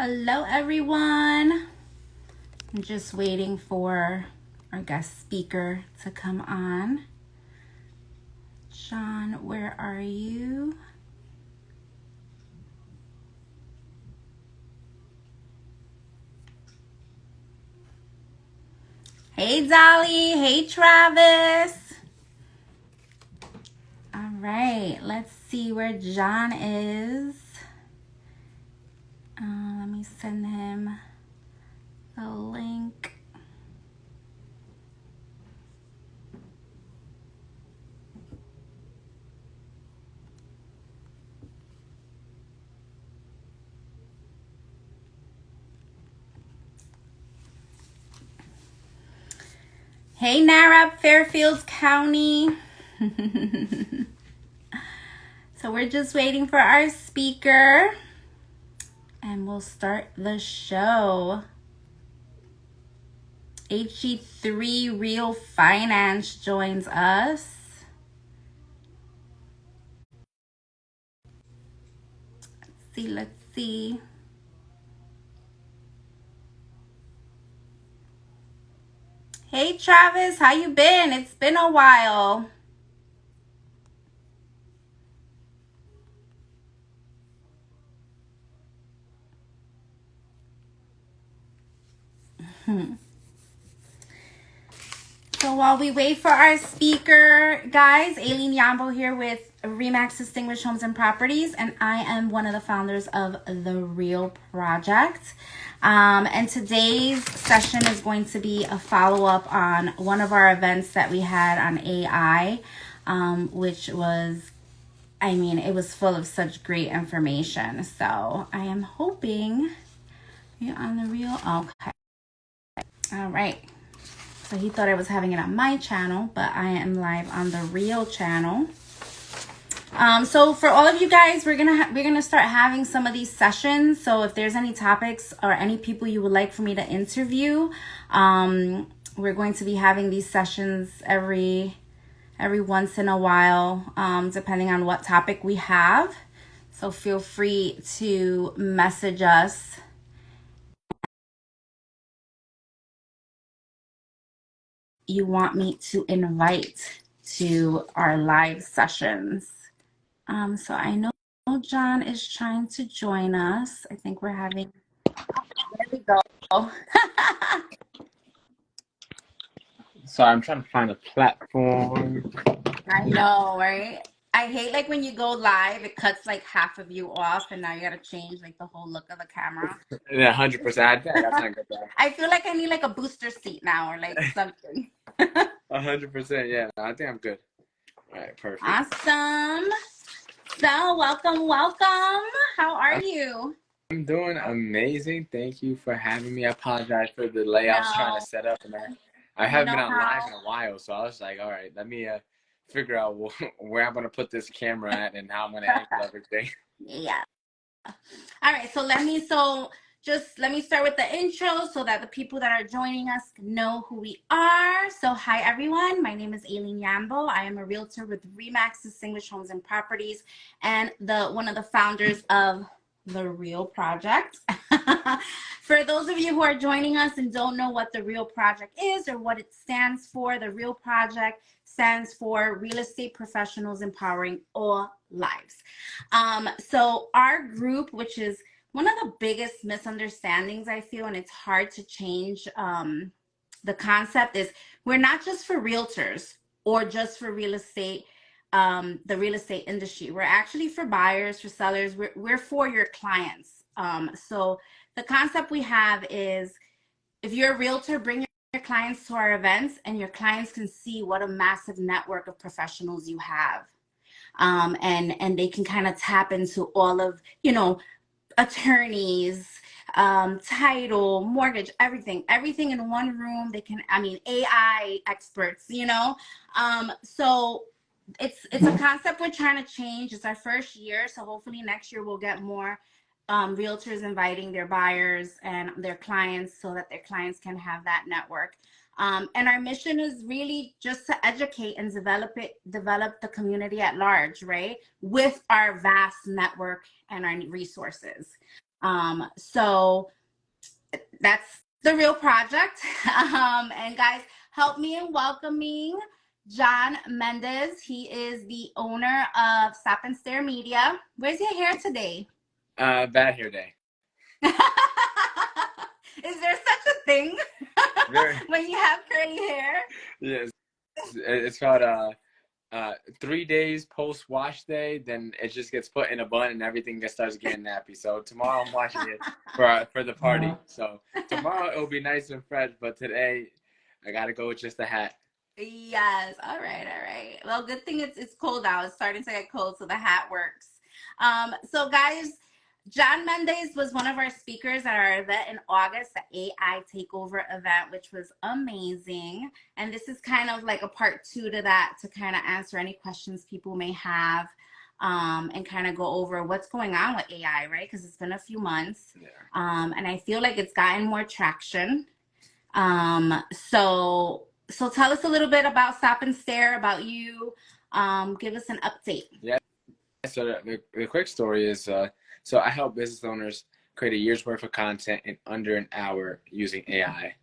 Hello, everyone. I'm just waiting for our guest speaker to come on. John, where are you? Hey, Dolly. Hey, Travis. All right, let's see where John is. Let me send him the link. Hey, Nara, Fairfield County. So we're just waiting for our speaker and we'll start the show. HE3 Real Finance joins us. Let's see. Hey, Travis, how you been? It's been a while. So while we wait for our speaker, guys, Aileen Yambo here with RE.A.L Distinguished Homes and Properties, and I am one of the founders of the R.E.A.L project. And today's session is going to be a follow-up on one of our events that we had on AI, which was, I mean, it was full of such great information. So I am hoping you're on the R.E.A.L. Okay. All right. So he thought I was having it on my channel, but I am live on the R.E.A.L channel. So for all of you guys, we're gonna start having some of these sessions. So if there's any topics or any people you would like for me to interview, we're going to be having these sessions every once in a while, depending on what topic we have. So feel free to message us. You want me to invite to our live sessions. So I know John is trying to join us. I think we're having, there we go. So I'm trying to find a platform. I know, right? I hate like when you go live, it cuts like half of you off and now you gotta change like the whole look of the camera. Yeah, 100%. That's not good. I feel like I need like a booster seat now or like something. 100%. Yeah, I think I'm good. All right, perfect. Awesome. So welcome. How are you? I'm doing amazing. Thank you for having me. I apologize for the delay. I was trying to set up, and I You haven't know been on live how in a while, so I was like, all right, let me figure out where I'm gonna put this camera at and how I'm gonna angle everything. yeah. All right, so let me start with the intro so that the people that are joining us know who we are. So hi everyone, my name is Aileen Yambo. I am a realtor with RE.A.L Distinguished Homes and Properties and one of the founders of the R.E.A.L project. For those of you who are joining us and don't know what the R.E.A.L project is or what it stands for, the R.E.A.L project stands for Real Estate Professionals Empowering All Lives. So our group, which is one of the biggest misunderstandings I feel, and it's hard to change the concept, is we're not just for realtors or just for real estate, the real estate industry. We're actually for buyers, for sellers. We're for your clients. So the concept we have is if you're a realtor, bring your clients to our events and your clients can see what a massive network of professionals you have. And they can kind of tap into all of, attorneys, title, mortgage, everything in one room. They can, I mean, AI experts, so it's a concept we're trying to change. It's our first year, so hopefully next year we'll get more realtors inviting their buyers and their clients so that their clients can have that network. And our mission is really just to educate and develop the community at large, right? With our vast network and our resources. So that's the real project. And guys, help me in welcoming John Mendez. He is the owner of Stop and Stare Media. Where's your hair today? Bad hair day. Is there such a thing Very. when you have curly hair? Yes. It's called 3 days post wash day. Then it just gets put in a bun and everything just starts getting nappy. So tomorrow I'm washing it for the party. So tomorrow it'll be nice and fresh. But today I gotta go with just a hat. Yes. All right. All right. Well, good thing it's cold out. It's starting to get cold, so the hat works. So guys, John Mendez was one of our speakers at our event in August, the AI Takeover event, which was amazing. And this is kind of like a part two to that, to kind of answer any questions people may have, and kind of go over what's going on with AI, right? Because it's been a few months, Yeah. and I feel like it's gotten more traction. So tell us a little bit about Stop and Stare, about you. Give us an update. Yeah. So the quick story is so I help business owners create a year's worth of content in under an hour using AI.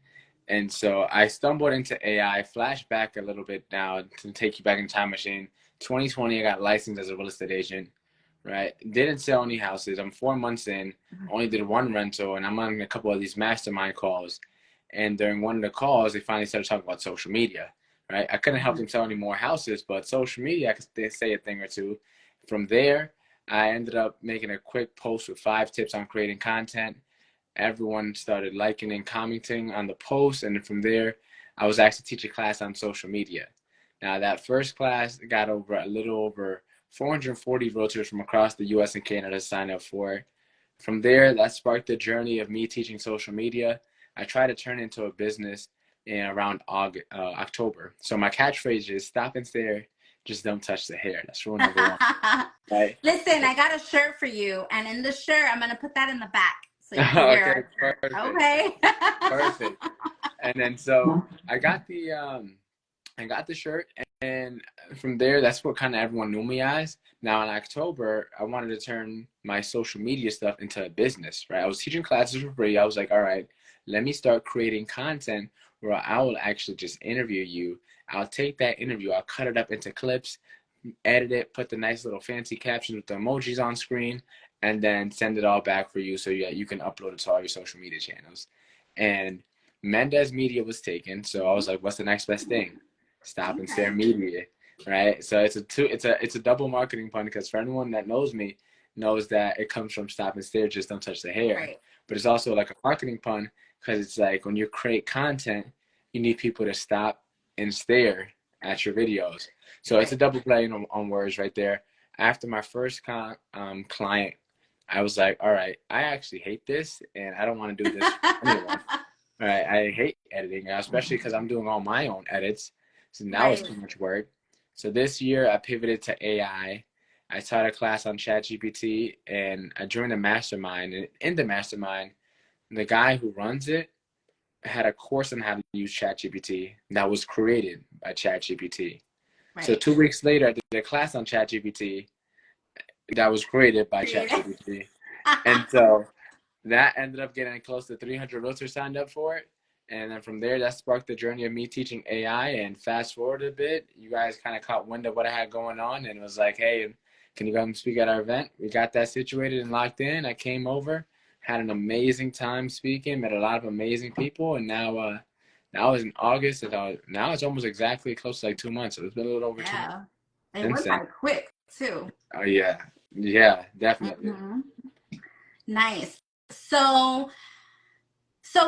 And so I stumbled into AI, flashback a little bit now to take you back in time machine. 2020, I got licensed as a real estate agent, right? Didn't sell any houses. I'm 4 months in, only did one rental, and I'm on a couple of these mastermind calls. And during one of the calls, they finally started talking about social media, right? I couldn't help them sell any more houses, but social media, I could say a thing or two. From there, I ended up making a quick post with 5 tips on creating content. Everyone started liking and commenting on the post, and from there I was asked to teach a class on social media. Now that first class got over a little over 440 realtors from across the US and Canada signed up for it. From there, that sparked the journey of me teaching social media. I tried to turn it into a business in around October. So my catchphrase is stop and stare, just don't touch the hair. That's rule number one, right? Listen, I got a shirt for you, and in the shirt, I'm gonna put that in the back so you can wear Okay, our shirt. perfect, Okay. perfect. And then so I got the shirt, and from there, that's what kind of everyone knew me as. Now in October, I wanted to turn my social media stuff into a business, right? I was teaching classes for free. I was like, all right, let me start creating content where I will actually just interview you. I'll take that interview, I'll cut it up into clips, edit it, put the nice little fancy captions with the emojis on screen, and then send it all back for you so yeah, you can upload it to all your social media channels. And Mendez Media was taken, so I was like, what's the next best thing? Stop and Stare Okay. Media, right? So it's a double marketing pun because for anyone that knows me knows that it comes from Stop and Stare, just don't touch the hair. Right. But it's also like a marketing pun because it's like when you create content, you need people to stop and stare at your videos. So it's a Right. double play on words right there. After my first client, I was like, all right, I actually hate this and I don't want to do this for anyone. All right, I hate editing, especially because I'm doing all my own edits. So now it's Right. too much work. So this year I pivoted to AI. I taught a class on ChatGPT and I joined a mastermind. And in the mastermind, the guy who runs it had a course on how to use ChatGPT that was created by ChatGPT. So Right. 2 weeks later, I did a class on ChatGPT that was created by Creative. ChatGPT. And so that ended up getting close to 300 realtors signed up for it. And then from there, that sparked the journey of me teaching AI. And fast forward a bit, you guys kind of caught wind of what I had going on and was like, hey, can you come speak at our event? We got that situated and locked in. I came over, had an amazing time speaking, met a lot of amazing people. And now it's in August. And now it's almost exactly close to like 2 months. So it's been a little over 2 months Yeah. It since went then. by quick too. Oh, yeah. Yeah, definitely. Hmm. Nice. So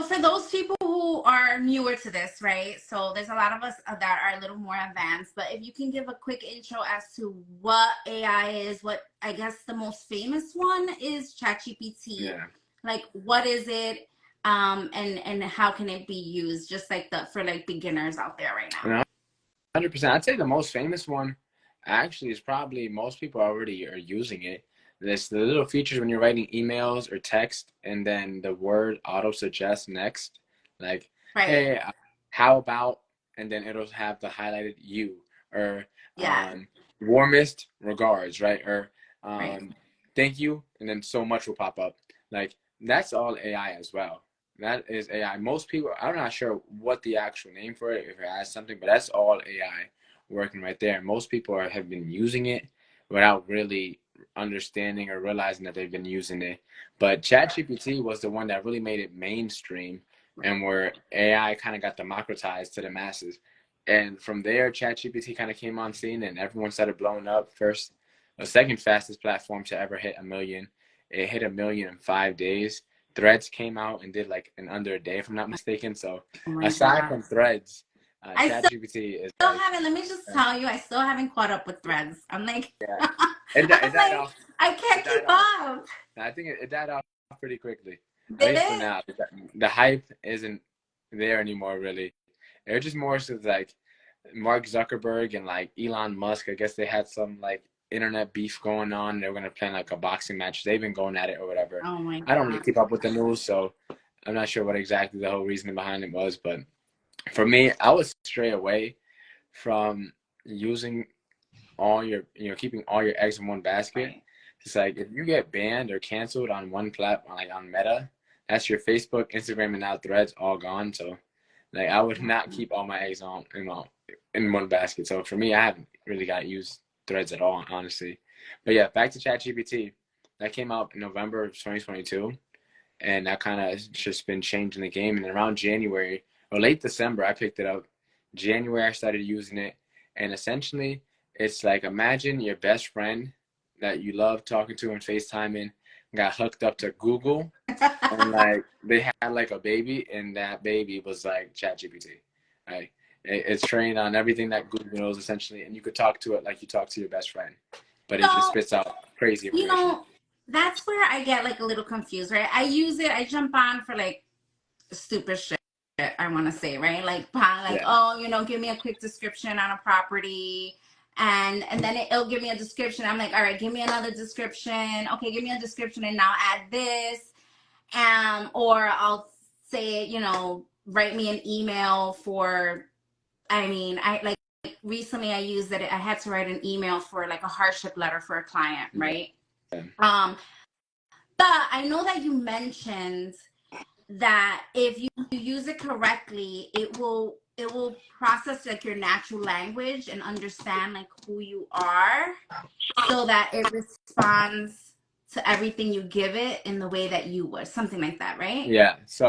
for those people who are newer to this, right? So there's a lot of us that are a little more advanced, but if you can give a quick intro as to what AI is, what I guess the most famous one is ChatGPT. Yeah. Like what is it? And how can it be used? Just like the for like beginners out there right now. 100%. I'd say the most famous one actually is probably most people already are using it. There's the little features when you're writing emails or text, and then the word auto suggest next, like, Right. hey, how about, and then it'll have the highlighted you, or Yeah. warmest regards, right? Or Right. thank you, and then so much will pop up. Like that's all AI as well. That is AI. Most people, I'm not sure what the actual name for it, if it has something, but that's all AI working right there. Most people have been using it without really understanding or realizing that they've been using it. But ChatGPT was the one that really made it mainstream and where AI kind of got democratized to the masses. And from there, ChatGPT kind of came on scene and everyone started blowing up. First, the second fastest platform to ever hit a million. It hit a million in 5 days. Threads came out and did like in under a day, if I'm not mistaken. So Oh my aside God. from Threads, I ChatGPT is still like, haven't, let me just tell you, I still haven't caught up with Threads. I'm like, yeah, it I'm died like, off. I It can't died keep off. up. I think it died off pretty quickly, at Did least for it? now. The hype isn't there anymore, really. It was just more so like Mark Zuckerberg and like Elon Musk. I guess they had some like internet beef going on. They were gonna plan like a boxing match. They've been going at it or whatever. Oh my I don't really God. keep up with the news, so I'm not sure what exactly the whole reasoning behind it was. But for me, I would stray away from using all your, keeping all your eggs in one basket. Right. It's like if you get banned or canceled on one platform, like on Meta, that's your Facebook, Instagram, and now Threads all gone. So, like, I would not keep all my eggs in one basket. So for me, I haven't really got used Threads at all, honestly. But yeah, back to ChatGPT. That came out in November of 2022, and that kind of just been changing the game. And around January or late December, I picked it up. January, I started using it, and essentially, it's like imagine your best friend that you love talking to and FaceTiming got hooked up to Google, and like they had like a baby, and that baby was like ChatGPT. Right? It's trained on everything that Google knows essentially, and you could talk to it like you talk to your best friend, but it just So, spits out crazy you information. know, that's where I get like a little confused, right? I use it, I jump on for like stupid shit, I want to say, right? Like, Yeah, oh, give me a quick description on a property. And then it'll give me a description. I'm like, all right, give me another description. Okay, give me a description and now add this. Or I'll say, write me an email for, I mean, I like recently I used that I had to write an email for like a hardship letter for a client, right? yeah, Um, but I know that you mentioned that if you use it correctly, it will process like your natural language and understand like who you are so that it responds to everything you give it in the way that you would. Something like that, right? yeah. So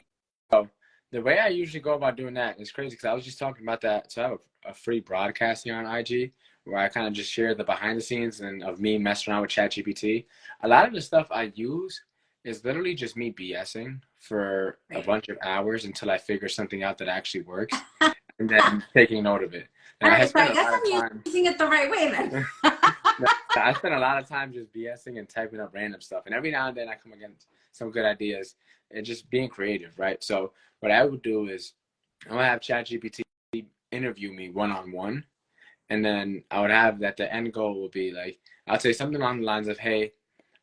the way I usually go about doing that is crazy because I was just talking about that. So I have a free broadcast here on IG where I kind of just share the behind the scenes and of me messing around with ChatGPT. A lot of the stuff I use is literally just me BSing for a Right. bunch of hours until I figure something out that actually works, All and then taking note of it. And I right, so spent I a guess lot of I'm time. using it the right way then. I spend a lot of time just BSing and typing up random stuff, and every now and then I come against some good ideas and just being creative, right? So what I would do is I would have ChatGPT interview me one on one, and then I would have that the end goal would be like I'd say something along the lines of, "Hey,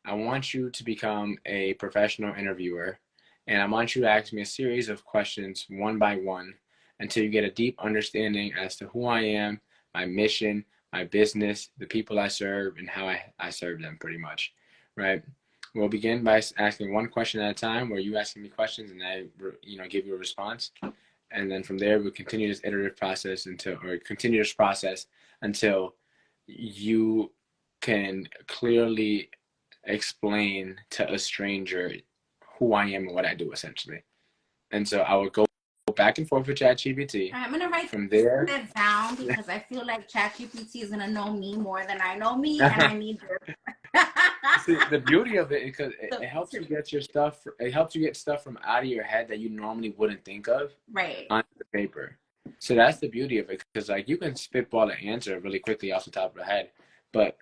I want you to become a professional interviewer, and I want you to ask me a series of questions one by one until you get a deep understanding as to who I am, my mission, my business, the people I serve, and how I serve them pretty much, right? We'll begin by asking one question at a time where you asking me questions and I, give you a response. And then from there, we'll continue this iterative process until you can clearly explain to a stranger who I am and what I do, essentially. And so I would go back and forth with ChatGPT. I'm gonna write From there, that down because I feel like ChatGPT is gonna know me more than I know me, and I need this. see the beauty of it is because So, it helps you get your stuff. It helps you get stuff from out of your head that you normally wouldn't think of right. onto the paper. So that's the beauty of it because like you can spitball an answer really quickly off the top of the head, but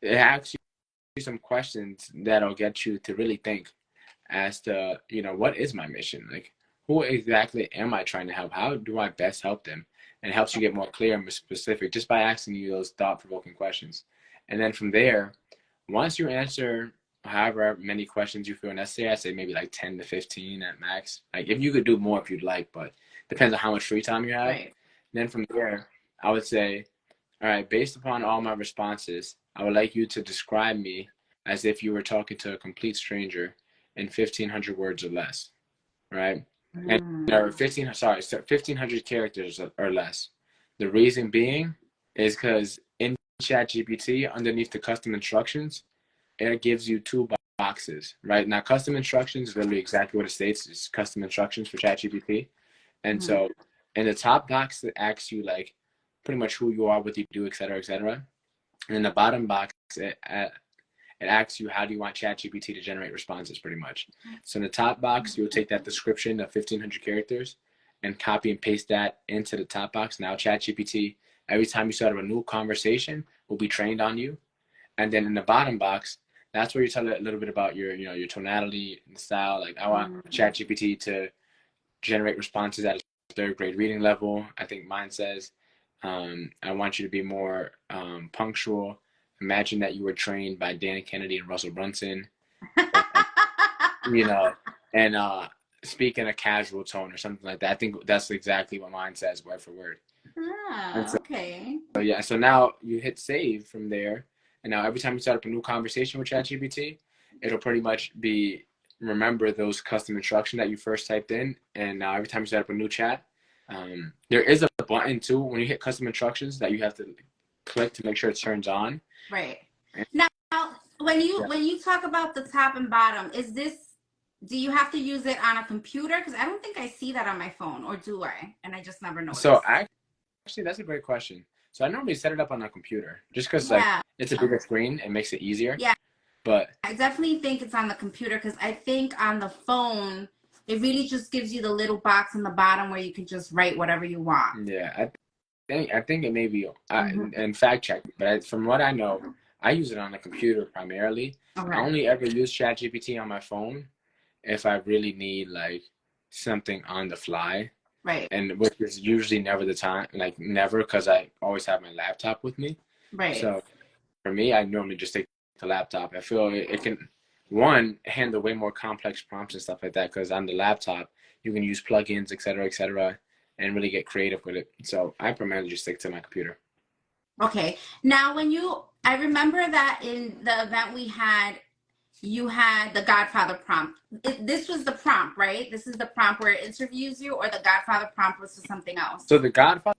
it asks you some questions that'll get you to really think as to, what is my mission? Like, who exactly am I trying to help? How do I best help them? And it helps you get more clear and more specific just by asking you those thought-provoking questions. And then from there, once you answer however many questions you feel necessary, I say maybe like 10 to 15 at max. Like if you could do more if you'd like, but depends on how much free time you have. Right. Then from there, I would say, all right, based upon all my responses, I would like you to describe me as if you were talking to a complete stranger in 1,500 words or less, right? And Mm. or 1,500 characters or less. The reason being is because in ChatGPT, underneath the custom instructions, it gives you two boxes, right? Now, custom instructions is literally exactly what it states. It's custom instructions for ChatGPT. And so in the top box, it asks you like pretty much who you are, what you do, et cetera, et cetera. And in the bottom box, it asks you how do you want ChatGPT to generate responses, pretty much. So in the top box, you'll take that description of 1,500 characters and copy and paste that into the top box. Now ChatGPT, every time you start a new conversation, will be trained on you. And then in the bottom box, that's where you tell it a little bit about your tonality and style. Like I want ChatGPT to generate responses at a third grade reading level. I think mine says, I want you to be more punctual. Imagine that you were trained by Dan Kennedy and Russell Brunson, and speak in a casual tone or something like that. I think that's exactly what mine says, word for word. Okay. So yeah, so now you hit save from there, and now every time you start up a new conversation with ChatGPT, it'll pretty much be remember those custom instructions that you first typed in, and now every time you set up a new chat, there is a button too when you hit custom instructions that you have to click to make sure it turns on. Right. Now, when you talk about the top and bottom, do you have to use it on a computer? Because I don't think I see that on my phone, or do I? And I just never noticed. So actually, that's a great question. So I normally set it up on a computer just because like it's a bigger screen and makes it easier. Yeah. But I definitely think it's on the computer because I think on the phone, it really just gives you the little box on the bottom where you can just write whatever you want. Yeah, I think it may be, and fact check, but from what I know, I use it on the computer primarily. Okay. I only ever use ChatGPT on my phone if I really need like something on the fly. Right. And which is usually never the time, like never, because I always have my laptop with me. Right. So for me, I normally just take the laptop. I feel it can, one, handle way more complex prompts and stuff like that, because on the laptop, you can use plugins, et cetera, and really get creative with it. So I primarily just stick to my computer. Okay. Now, I remember that in the event we had, you had the Godfather prompt. This was the prompt, right? This is the prompt where it interviews you, or the Godfather prompt was for something else? So the Godfather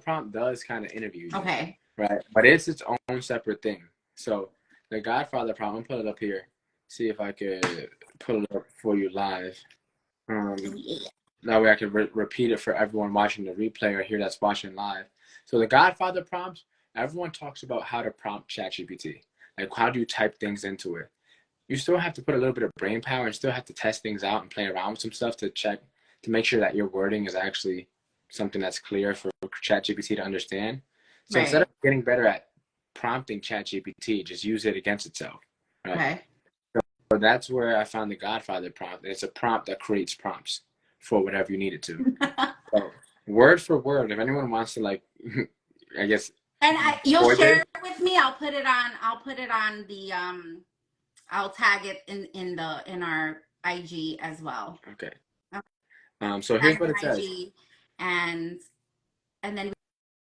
prompt does kind of interview you. Okay. Right. But it's its own separate thing. So the Godfather prompt, I'll put it up here. See if I could put it up for you live. That way I can repeat it for everyone watching the replay or here that's watching live. So the Godfather prompts, everyone talks about how to prompt ChatGPT. Like how do you type things into it? You still have to put a little bit of brain power and still have to test things out and play around with some stuff to check, to make sure that your wording is actually something that's clear for ChatGPT to understand. So instead of getting better at prompting ChatGPT, just use it against itself. Right? Okay. So that's where I found the Godfather prompt. It's a prompt that creates prompts for whatever you need it to. So word for word, if anyone wants to like, I guess. And you'll share it with me. I'll put it on the I'll tag it in our IG as well. Okay. So here's what it says. And then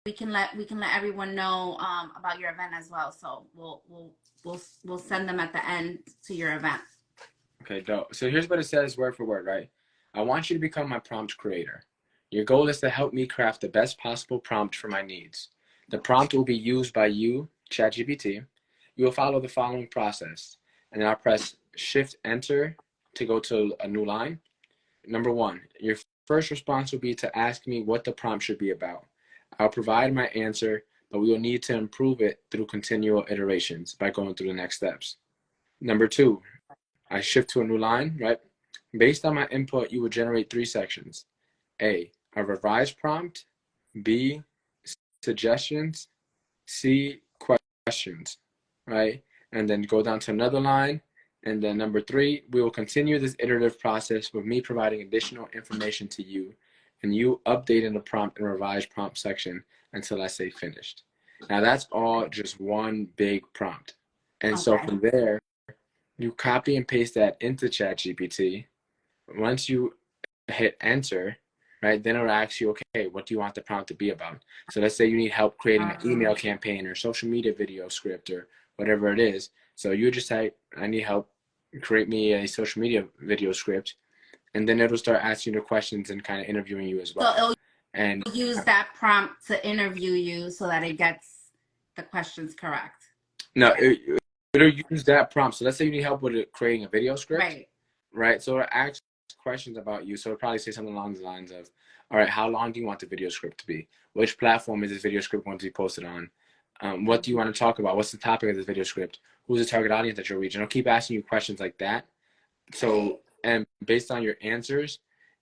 we can let everyone know about your event as well. So we'll send them at the end to your event. Okay, dope. So here's what it says word for word, right? I want you to become my prompt creator. Your goal is to help me craft the best possible prompt for my needs. The prompt will be used by you, ChatGPT. You will follow the following process, and then I'll press Shift Enter to go to a new line. Number one, your first response will be to ask me what the prompt should be about. I'll provide my answer, but we will need to improve it through continual iterations by going through the next steps. Number two, I shift to a new line, right? Based on my input, you will generate three sections. A revised prompt. B, suggestions. C, questions, right? And then go down to another line. And then number three, we will continue this iterative process with me providing additional information to you and you updating the prompt and revised prompt section until I say finished. Now that's all just one big prompt. And so from there, you copy and paste that into ChatGPT. Once you hit enter, right, then it'll ask you, okay, what do you want the prompt to be about? So let's say you need help creating an email campaign or social media video script or whatever it is. So you just type, I need help create me a social media video script, and then it'll start asking you the questions and kind of interviewing you as well. So it'll and use that prompt to interview you so that it gets the questions correct. no, it'll use that prompt. So let's say you need help with creating a video script, right? So it'll ask questions about you. So it'll probably say something along the lines of, all right, how long do you want the video script to be? Which platform is this video script going to be posted on? What do you want to talk about? What's the topic of this video script? Who's the target audience that you're reaching? I'll keep asking you questions like that. So, and based on your answers,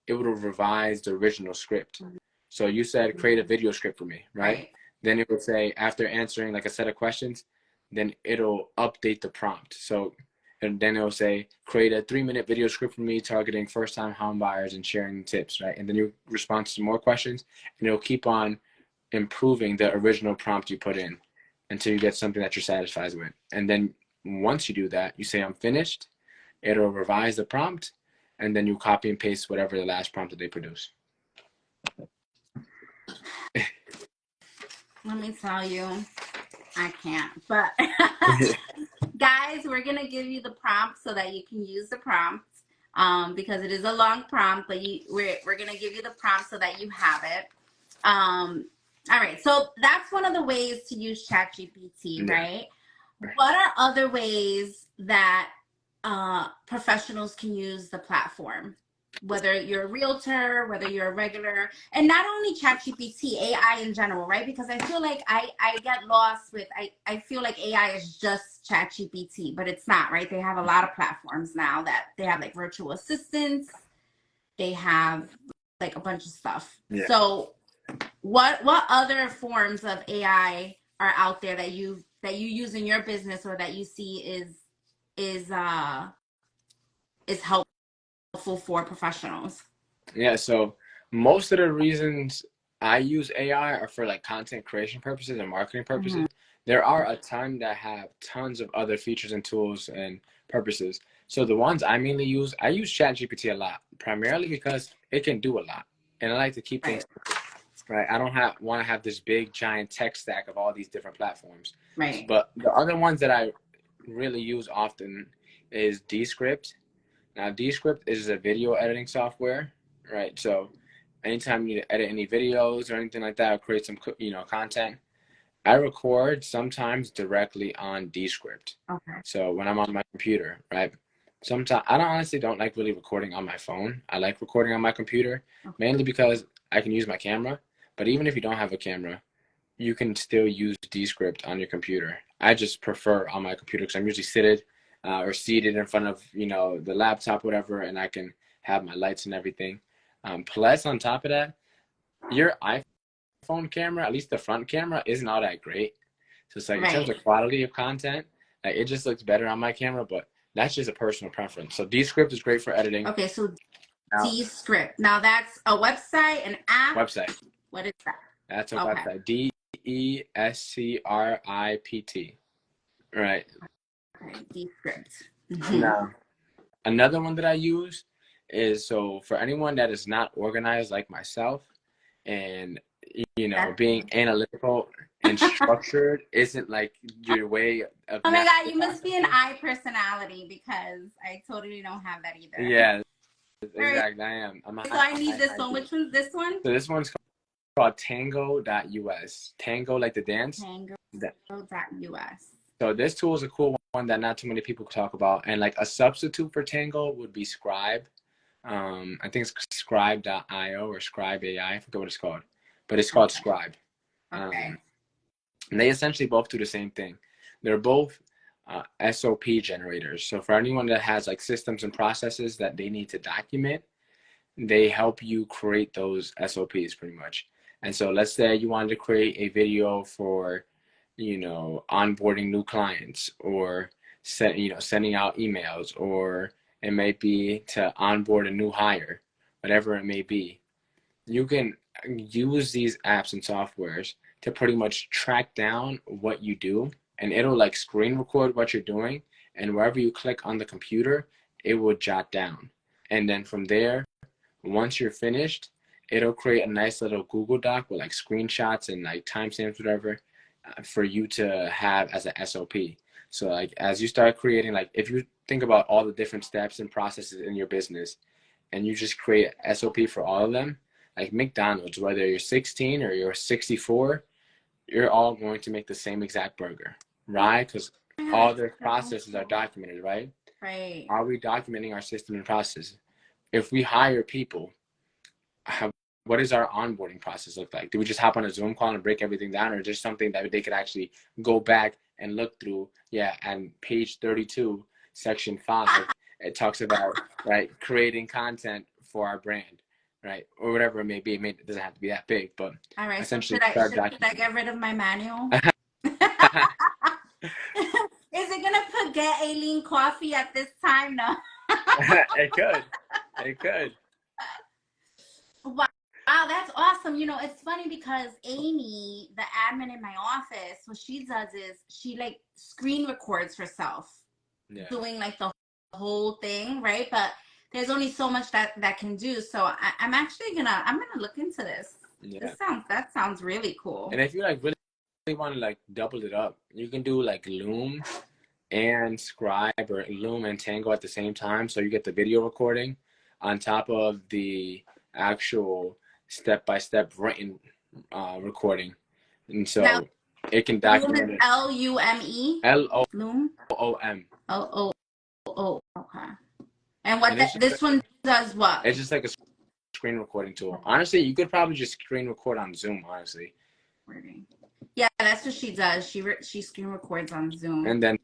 it will revise the original script. So you said create a video script for me, right? Then it will say, after answering like a set of questions, then it'll update the prompt. So, and then it'll say, create a 3-minute video script for me targeting first-time home buyers and sharing tips, right? And then you respond to more questions, and it'll keep on improving the original prompt you put in until you get something that you're satisfied with. And then once you do that, you say, I'm finished. It'll revise the prompt, and then you copy and paste whatever the last prompt that they produce. Let me tell you, I can't. But guys, we're going to give you the prompt so that you can use the prompt because it is a long prompt, but we're going to give you the prompt so that you have it. All right, so that's one of the ways to use ChatGPT, right? What are other ways that professionals can use the platform? Whether you're a realtor, whether you're a regular, and not only ChatGPT, AI in general, right? Because I feel like I get lost with, I feel like AI is just ChatGPT, but it's not, right? They have a lot of platforms now that they have like virtual assistants, they have like a bunch of stuff. Yeah. So what other forms of AI are out there that you use in your business or that you see is helpful for professionals? Yeah, so most of the reasons I use AI are for like content creation purposes and marketing purposes. Mm-hmm. There are a ton that have tons of other features and tools and purposes. So the ones I mainly use, I use ChatGPT a lot, primarily because it can do a lot. And I like to keep things right. I don't want to have this big giant tech stack of all these different platforms. Right. But the other ones that I really use often is Descript. Now, Descript is a video editing software, right? So anytime you need to edit any videos or anything like that, or create some, content, I record sometimes directly on Descript. Okay. So when I'm on my computer, right? Sometimes I honestly don't like really recording on my phone. I like recording on my computer, mainly because I can use my camera. But even if you don't have a camera, you can still use Descript on your computer. I just prefer on my computer because I'm usually seated in front of, the laptop, whatever, and I can have my lights and everything. Plus, on top of that, your iPhone camera, at least the front camera, isn't all that great. So it's like in terms of quality of content, like it just looks better on my camera, but that's just a personal preference. So Descript is great for editing. Okay, so Descript. Now that's a website, an app? Website. What is that? That's a website. Descript. Right. Okay, Descript. Now, another one that I use is, so for anyone that is not organized like myself and, being analytical and structured isn't like your way of. Oh my God, you must be an I personality because I totally don't have that either. Yeah, exactly. I am. So I need this one. Which one's this one? So this one's called Tango.us. Tango like the dance. Tango.us. So this tool is a cool one that not too many people talk about. And like a substitute for Tango would be Scribe. I think it's Scribe.io or Scribe AI. I forget what it's called. But it's called Scribe. Okay. And they essentially both do the same thing. They're both SOP generators. So for anyone that has like systems and processes that they need to document, they help you create those SOPs pretty much. And so let's say you wanted to create a video for, onboarding new clients or sending out emails, or it may be to onboard a new hire, whatever it may be. You can use these apps and softwares to pretty much track down what you do, and it'll like screen record what you're doing, and wherever you click on the computer, it will jot down. And then from there, once you're finished, it'll create a nice little Google Doc with like screenshots and like timestamps, whatever, for you to have as an SOP. So like as you start creating, like if you think about all the different steps and processes in your business and you just create an SOP for all of them, like McDonald's, whether you're 16 or you're 64, you're all going to make the same exact burger, right? Because all their processes are documented, right? Right. Are we documenting our system and process? If we hire people, what does our onboarding process look like? Do we just hop on a Zoom call and break everything down, or just something that they could actually go back and look through? Yeah, and page 32, section 5, it talks about, right, creating content for our brand, right, or whatever it may be. It doesn't have to be that big, but all right. So essentially should I get rid of my manual? Is it gonna put get A.L coffee at this time? No. It could. It could. Wow. Wow, that's awesome. You know, it's funny because Amy, the admin in my office, what she does is she like screen records herself doing like the whole thing, right? But there's only so much that can do. So I'm actually I'm gonna look into this. Yeah. That sounds really cool. And if you like really want to like double it up, you can do like Loom and Scribe, or Loom and Tango at the same time. So you get the video recording on top of the actual step-by-step written recording. And so Now, it can Loom document is it. Lume. Loom. Loom. Oh. Okay. And what And this one does what? It's just like a screen recording tool. Honestly, you could probably just screen record on Zoom, honestly. Yeah, that's what she does. She screen records on Zoom. And then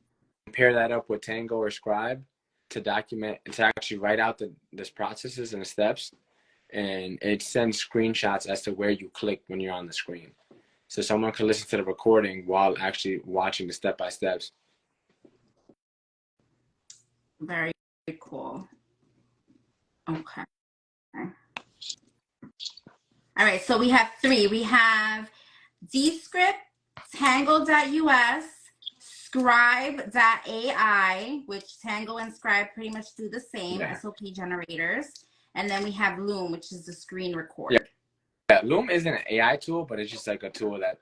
pair that up with Tango or Scribe to document, to actually write out this processes and the steps, and it sends screenshots as to where you click when you're on the screen. So someone can listen to the recording while actually watching the step-by-steps. Very cool. Okay. All right, so we have 3. We have Descript, Tango.us, Scribe.ai, which Tango and Scribe pretty much do the same, SOP generators. And then we have Loom, which is the screen record. Yeah, Loom isn't an AI tool, but it's just like a tool that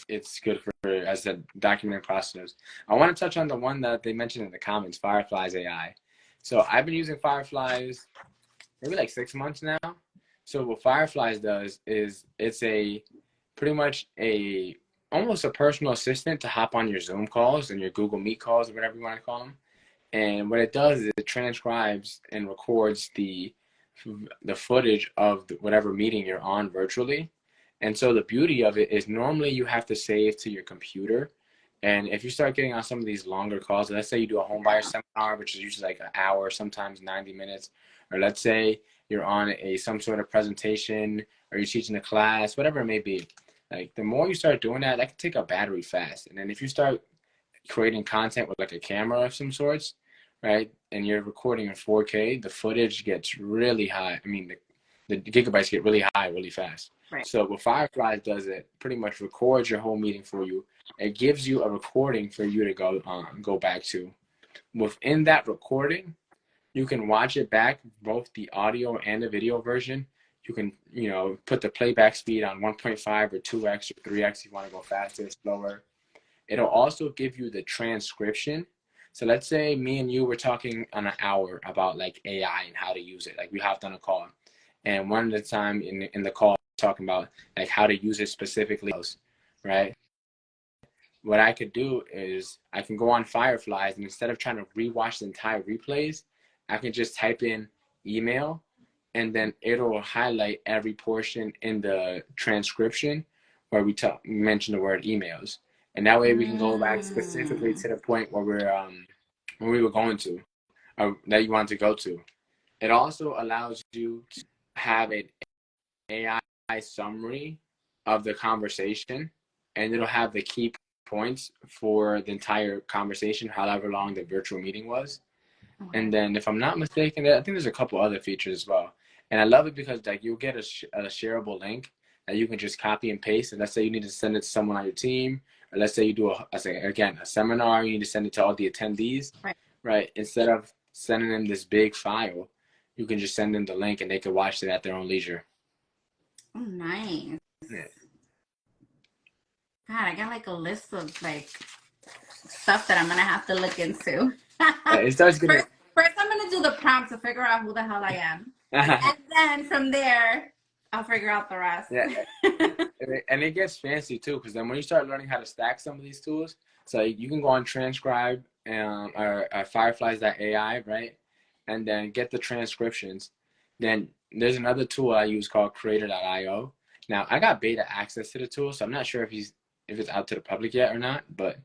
it's good for, as a documenting process. I want to touch on the one that they mentioned in the comments, Fireflies AI. So I've been using Fireflies maybe like 6 months now. So what Fireflies does is it's pretty much almost a personal assistant to hop on your Zoom calls and your Google Meet calls, or whatever you want to call them. And what it does is it transcribes and records the footage of whatever meeting you're on virtually. And so the beauty of it is normally you have to save to your computer. And if you start getting on some of these longer calls, let's say you do a home buyer seminar, which is usually like an hour, sometimes 90 minutes, or let's say you're on some sort of presentation, or you're teaching a class, whatever it may be. Like the more you start doing that, that can take up battery fast. And then if you start creating content with like a camera of some sorts, right, and you're recording in 4K, the footage gets really high. I mean, the gigabytes get really high really fast. Right. So what Firefly does, it pretty much records your whole meeting for you. It gives you a recording for you to go back to. Within that recording, you can watch it back, both the audio and the video version. You can, put the playback speed on 1.5 or 2x or 3x if you want to go faster, slower. It'll also give you the transcription. So let's say me and you were talking on an hour about like AI and how to use it. Like we hopped on a call, and one of the time in the call talking about like how to use it specifically, right? What I could do is I can go on Fireflies, and instead of trying to rewatch the entire replays, I can just type in email, and then it'll highlight every portion in the transcription where we mention the word emails. And that way we can go back specifically to the point where we were going to, or that you want to go to. It also allows you to have an AI summary of the conversation, and it'll have the key points for the entire conversation, however long the virtual meeting was. And then if I'm not mistaken, I think there's a couple other features as well. And I love it because like you'll get a shareable link that you can just copy and paste. And let's say you need to send it to someone on your team, or let's say you do a seminar, you need to send it to all the attendees, right? Instead of sending them this big file, you can just send them the link and they can watch it at their own leisure. Oh, nice. Yeah. God, I got like a list of like stuff that I'm gonna have to look into. It starts getting. First, I'm gonna do the prompt to figure out who the hell I am, and then from there, I'll figure out the rest. Yeah, and it gets fancy too, because then when you start learning how to stack some of these tools, so you can go on Transcribe or Fireflies.ai, right, and then get the transcriptions. Then there's another tool I use called Creator.io. Now I got beta access to the tool, so I'm not sure if it's out to the public yet or not, but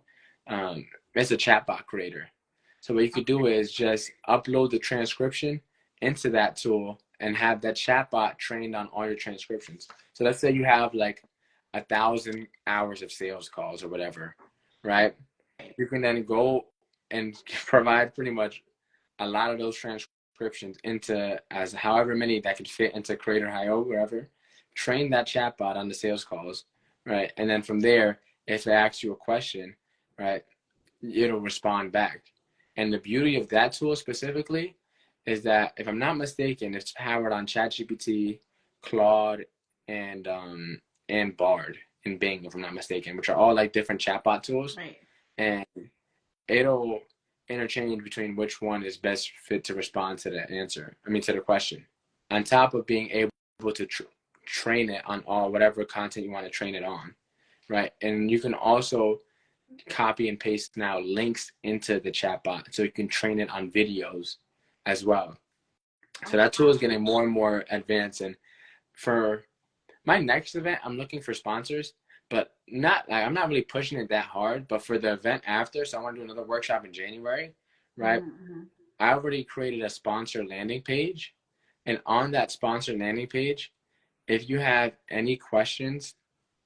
it's a chatbot creator. So what you could do is just upload the transcription into that tool and have that chatbot trained on all your transcriptions. So let's say you have like 1,000 hours of sales calls or whatever, right? You can then go and provide pretty much a lot of those transcriptions into as however many that could fit into Creator.io, wherever. Train that chatbot on the sales calls, right? And then from there, if it asks you a question, right, it'll respond back. And the beauty of that tool specifically is that, if I'm not mistaken, it's powered on ChatGPT, Claude, and Bard and Bing, if I'm not mistaken, which are all like different chatbot tools. Right. And it'll interchange between which one is best fit to respond to the answer. I mean, to the question. On top of being able to train it on all whatever content you want to train it on, right? And you can also copy and paste now links into the chatbot, so you can train it on videos as well. So that tool is getting more and more advanced. And for my next event, I'm looking for sponsors, but not like I'm not really pushing it that hard. But for the event after, so I want to do another workshop in January, right? Mm-hmm. I already created a sponsor landing page, and on that sponsor landing page, if you have any questions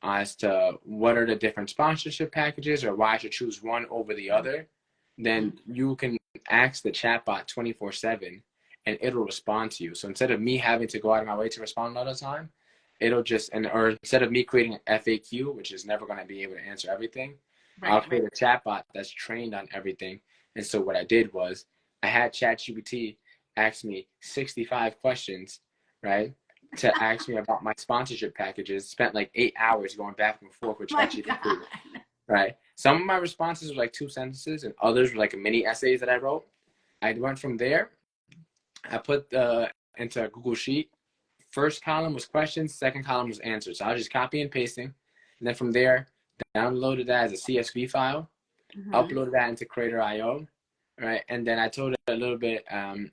as to what are the different sponsorship packages or why I should choose one over the other, then you can ask the chatbot 24/7 and it'll respond to you. So instead of me having to go out of my way to respond all the time, it'll just, or instead of me creating an FAQ, which is never going to be able to answer everything, I'll create a chatbot that's trained on everything. And so what I did was I had ChatGPT ask me 65 questions, right, to ask me about my sponsorship packages. Spent like 8 hours going back and forth with ChatGPT, right? Some of my responses were like 2 sentences, and others were like mini essays that I wrote. I went from there. I put into a Google Sheet. First column was questions, second column was answers. So I was just copy and pasting, and then from there, downloaded that as a CSV file, uploaded that into Creator.io, right? And then I told it a little bit.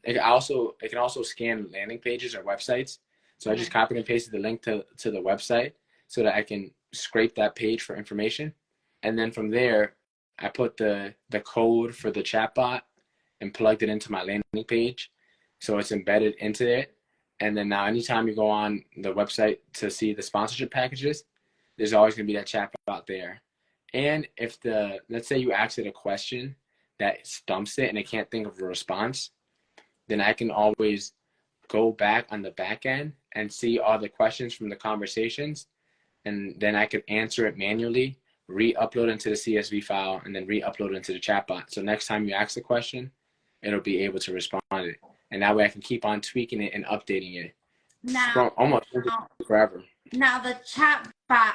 It can also scan landing pages or websites. So I just copied and pasted the link to the website so that I can scrape that page for information. And then from there, I put the code for the chatbot and plugged it into my landing page. So it's embedded into it. And then now anytime you go on the website to see the sponsorship packages, there's always going to be that chatbot there. And if let's say you ask it a question that stumps it and it can't think of a response, then I can always go back on the back end and see all the questions from the conversations, and then I could answer it manually, re-upload into the CSV file, and then re-upload into the chatbot. So next time you ask the question, it'll be able to respond it. And that way I can keep on tweaking it and updating it Now, almost forever. Now the chatbot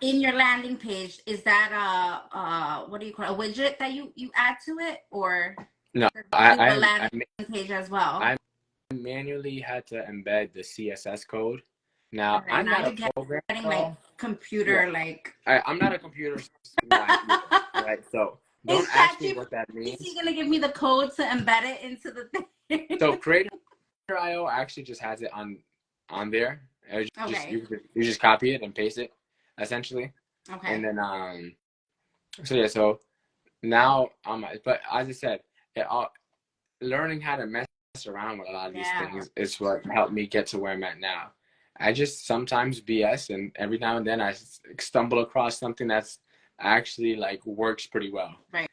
in your landing page, is that what do you call it, a widget that you add to it, or no? I landing page as well. I manually had to embed the CSS code. Now I'm not a programmer. Like computer, like I'm not a computer guy either, right? So don't ask me what that means. Is he gonna give me the code to embed it into the thing? So Creator.io actually just has it on there. You just copy it and paste it, essentially. Okay. And then so now but as I said, learning how to mess around with a lot of these things is what helped me get to where I'm at now. I just sometimes BS, and every now and then I stumble across something that's actually like works pretty well. Right.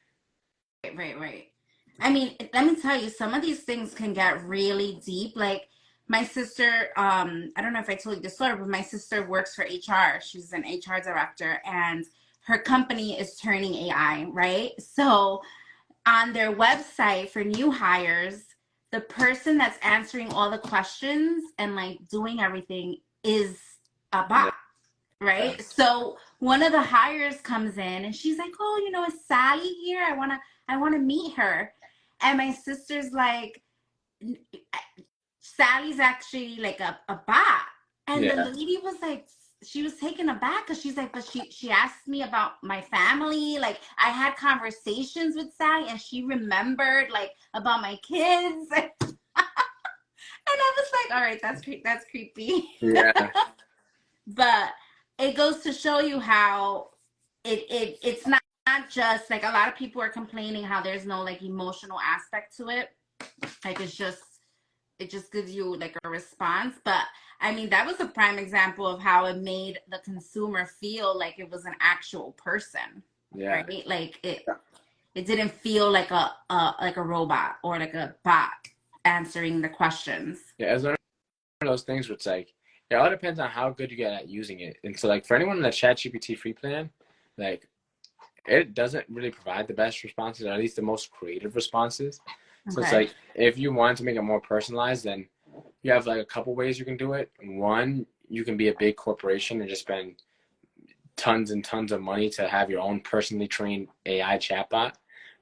I mean, let me tell you, some of these things can get really deep. Like my sister, I don't know if I told you this story, but my sister works for HR. She's an HR director, and her company is turning AI, right? So on their website for new hires, the person that's answering all the questions and like doing everything is a bot, right? So one of the hires comes in and she's like, "Oh, you know, is Sally here? I wanna meet her." And my sister's like, Sally's actually like a bot. And the Yeah. lady was like, she was taken aback because she's like, but she asked me about my family. Like I had conversations with Sally and she remembered like about my kids. And I was like, all right, that's creepy. Yeah. But it goes to show you how it's not just like a lot of people are complaining how there's no like emotional aspect to it. Like it just gives you like a response. But I mean, that was a prime example of how it made the consumer feel like it was an actual person, Yeah. right? Like it didn't feel like a robot or like a bot answering the questions. Yeah. It's one of those things where it's like, it all depends on how good you get at using it. And so, like, for anyone in the ChatGPT free plan, like, it doesn't really provide the best responses, or at least the most creative responses. So it's Okay. like, if you want to make it more personalized, then you have like a couple ways you can do it. One, you can be a big corporation and just spend tons and tons of money to have your own personally trained AI chatbot,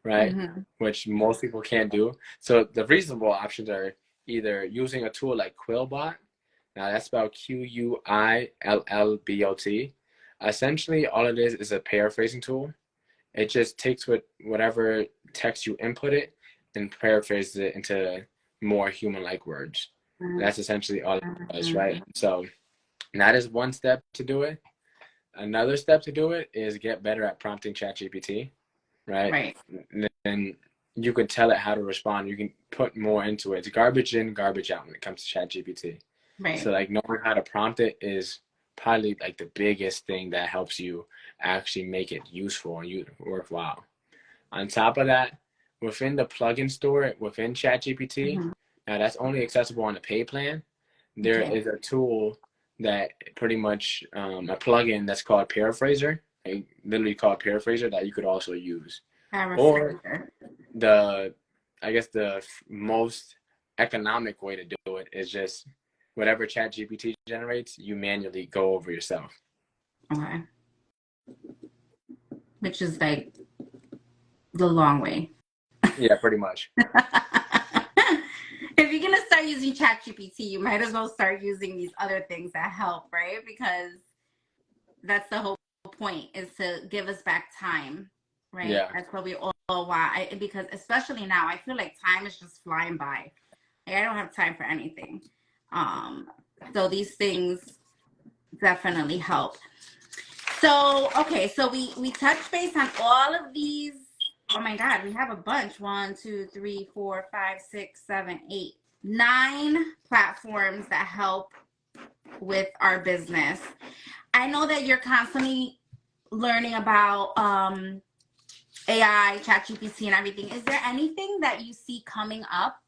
right? Mm-hmm. Which most people can't do. So the reasonable options are either using a tool like Quillbot. Now that's spelled Quillbot. Essentially, all it is a paraphrasing tool. It just takes whatever text you input it and paraphrases it into more human-like words. That's essentially all it does, right? So that is one step to do it. Another step to do it is get better at prompting ChatGPT, right? Right. Then you can tell it how to respond. You can put more into it. It's garbage in, garbage out when it comes to ChatGPT. So Right. like knowing how to prompt it is probably like the biggest thing that helps you actually make it useful and worthwhile. On top of that, within the plugin store within ChatGPT, Mm-hmm. now that's only accessible on the pay plan. There Okay. is a tool that pretty much a plugin that's called Paraphraser, literally called Paraphraser, that you could also use. Or Paraphraser. the, I guess the most economic way to do it is just whatever ChatGPT generates, you manually go over yourself. Okay. Which is like the long way. Yeah, pretty much. If you're gonna start using ChatGPT, you might as well start using these other things that help, right? Because that's the whole point, is to give us back time, right? Yeah. That's what we all want. Because especially now, I feel like time is just flying by. Like I don't have time for anything. Um, so these things definitely help. So okay, so we touch base on all of these. Oh my God, we have a bunch. 9 platforms that help with our business. I know that you're constantly learning about AI, ChatGPT, and everything. Is there anything that you see coming up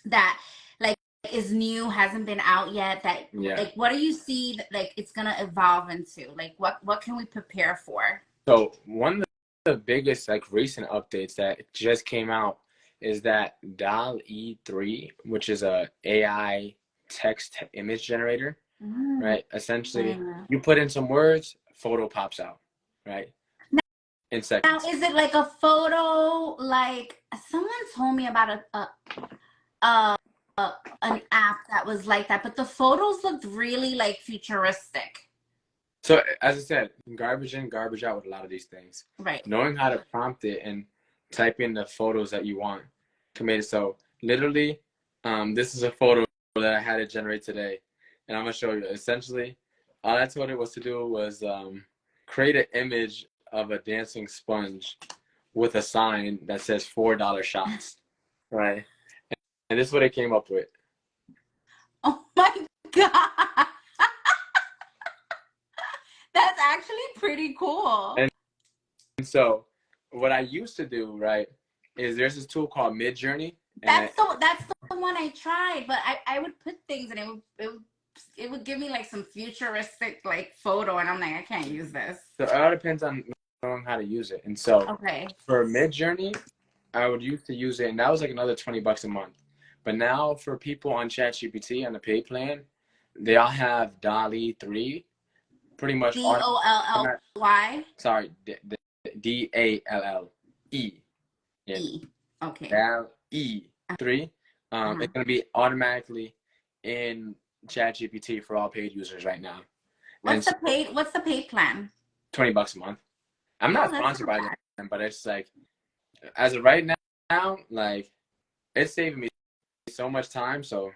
that like is new, hasn't been out yet? That Yeah. like what do you see that like it's gonna evolve into? Like what can we prepare for? So one of the biggest like recent updates that just came out is that DAL-E 3, which is a AI text image generator, Mm, right? Essentially, right. you put in some words, photo pops out, right? In Now, seconds. is it like a photo? Like someone told me about a an app that was like that, but the photos looked really like futuristic. So as I said, garbage in, garbage out with a lot of these things. Right. Knowing how to prompt it and type in the photos that you want can make it so literally, this is a photo that I had to generate today, and I'm gonna show you. Essentially, all I told it was to do was create an image of a dancing sponge with a sign that says $4 shots, right? And this is what it came up with. Oh my God. That's actually pretty cool. And so what I used to do, right, is there's this tool called Midjourney, and That's the one I tried, but I would put things and it would give me like some futuristic like photo and I'm like, I can't use this. so it all depends on knowing how to use it. And so Okay. for Midjourney, I would used to use it, and that was like another $20 a month. But now for people on ChatGPT on the paid plan, they all have DALL-E 3, pretty much DOLLY? sorry, DALLE. Yeah. E. Okay. DALL-E 3. It's gonna be automatically in ChatGPT for all paid users right now. What's the paid plan? $20 a month. I'm not sponsored by them, but it's like, as of right now, like, it's saving me so much time. So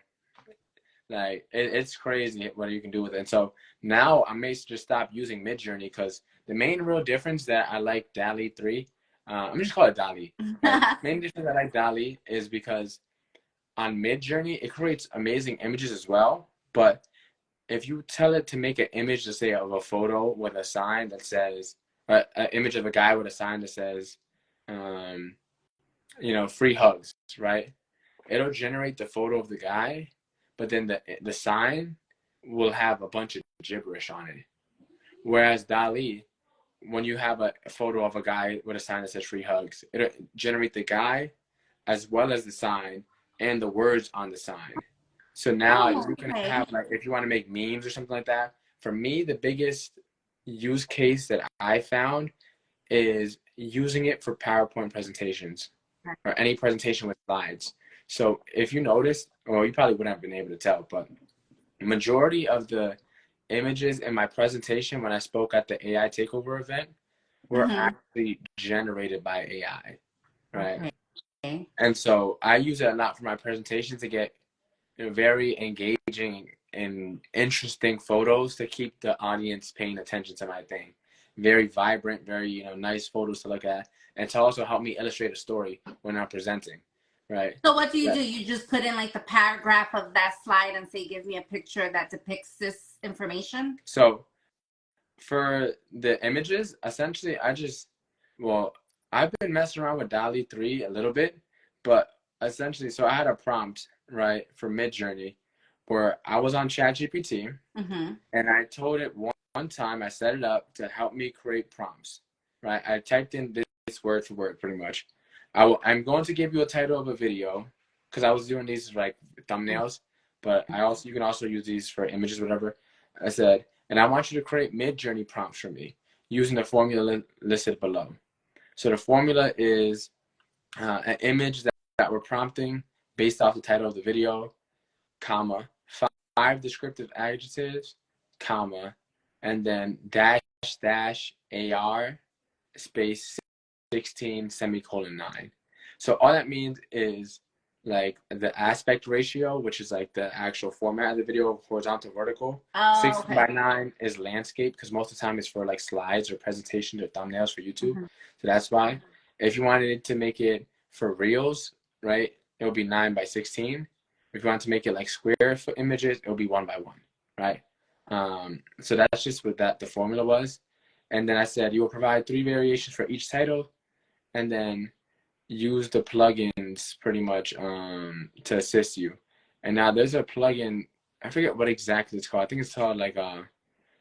like it's crazy what you can do with it. And so now I may just stop using Midjourney, because the main real difference that I like DALL-E 3, I'm just call it DALL-E. Right? Main difference I like DALL-E is because on Midjourney it creates amazing images as well. But if you tell it to make an image, to say, of a photo with a sign that says, or an image of a guy with a sign that says, free hugs, right? It'll generate the photo of the guy, but then the sign will have a bunch of gibberish on it. Whereas DALL-E, when you have a photo of a guy with a sign that says free hugs, it'll generate the guy as well as the sign and the words on the sign. So now you can have, like, if you want to make memes or something like that. For me, the biggest use case that I found is using it for PowerPoint presentations or any presentation with slides. So if you notice, well, you probably wouldn't have been able to tell, but the majority of the images in my presentation when I spoke at the AI Takeover event were actually generated by AI, right? Okay. And so I use it a lot for my presentation to get very engaging and interesting photos to keep the audience paying attention to my thing. Very vibrant, very nice photos to look at, and to also help me illustrate a story when I'm presenting, right? So what do? You just put in like the paragraph of that slide and say, give me a picture that depicts this information? So for the images, essentially I've been messing around with DALL-E 3 a little bit, but essentially, so I had a prompt, right, for Midjourney where I was on ChatGPT, and I told it one time, I set it up to help me create prompts, right? I typed in this word for word, pretty much. I'm going to give you a title of a video, because I was doing these like thumbnails, but you can also use these for images, whatever. I said, and I want you to create Midjourney prompts for me using the formula listed below. So the formula is an image that we're prompting based off the title of the video, comma, 5 descriptive adjectives, comma, and then --AR space 16 semicolon 9. So all that means is, like, the aspect ratio, which is like the actual format of the video, horizontal, vertical. 16:9 is landscape, because most of the time it's for like slides or presentations or thumbnails for YouTube. So that's why. If you wanted to make it for reels, right, it would be 9:16. If you want to make it like square for images, it will be 1:1, right? So that's just what the formula was. And then I said, you will provide 3 variations for each title, and then use the plugins pretty much to assist you. And now there's a plugin, I forget what exactly it's called. I think it's called like